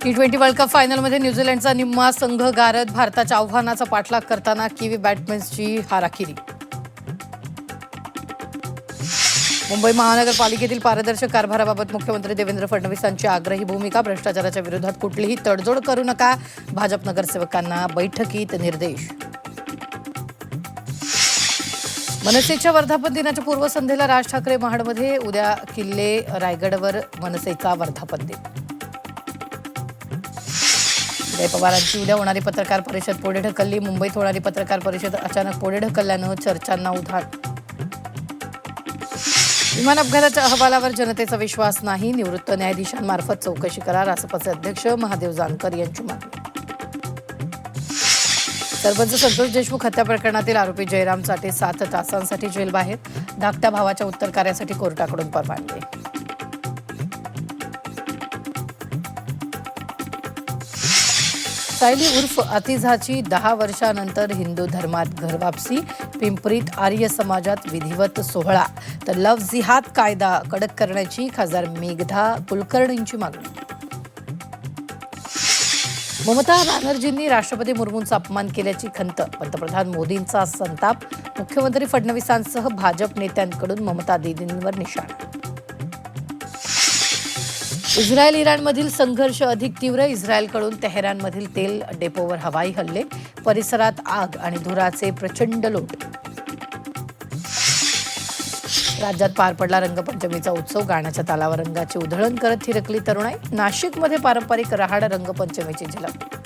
T20 world cup फायनलमध्ये न्यूझीलंडचा निम्मा संघ गारद. भारताच्या आव्हानाचा पाठलाग करताना किवी बॅट्समन्सची हाराकिरी. मुंबई महानगरपालिकेतील पारदर्शक कारभाराबाबत मुख्यमंत्री देवेंद्र फडणवीसांची आग्रही भूमिका. भ्रष्टाचाराच्या विरोधात कुठलीही तडजोड करू नका. भाजप नगरसेवकांना बैठकीत निर्देश. मनसेच्या वर्धापन दिनाच्या पूर्वसंध्येला राज ठाकरे महाडमध्ये. उद्या किल्ले रायगडवर मनसेचा वर्धापन दिन. जय पवारांची उद्या होणारी पत्रकार परिषद पुढे ढकलली. मुंबईत होणारी पत्रकार परिषद अचानक पुढे ढकलल्यानं चर्चांना उधाण. विमान अपघाताच्या अहवालावर जनतेचा विश्वास नाही. निवृत्त न्यायाधीशांमार्फत चौकशी करा. रासपचे अध्यक्ष महादेव जानकर यांची मागणी. सरपंच संतोष देशमुख हत्या प्रकरणातील आरोपी जयराम चाटे 7 तासांसाठी जेलबाहेर. धाकट्या भावाच्या उत्तर कार्यासाठी कोर्टाकडून परवानगी. सायली उर्फ अतिझाची 10 वर्षांनंतर हिंदू धर्मात घरवापसी. पिंपरीत आर्य समाजात विधिवत सोहळा. तर लव्ह जिहाद कायदा कडक करण्याची खासदार मेघना कुलकर्णींची मागणी. ममता बॅनर्जींनी राष्ट्रपती मुर्मूंचा अपमान केल्याची खंत. पंतप्रधान मोदींचा संताप. मुख्यमंत्री फडणवीसांसह भाजप नेत्यांकडून ममता दीदींवर निशाणा. इस्रायल इराणमधील संघर्ष अधिक तीव्र. इस्रायलकडून तेहरानमधील तेल डेपोवर हवाई हल्ले. परिसरात आग आणि धुराचे प्रचंड लोट. राज्यात पार पडला रंगपंचमीचा उत्सव. गाण्याच्या तालावर रंगाची उधळण करत थिरकली तरुणाई. नाशिकमध्ये पारंपरिक रहाड रंगपंचमीची झलक.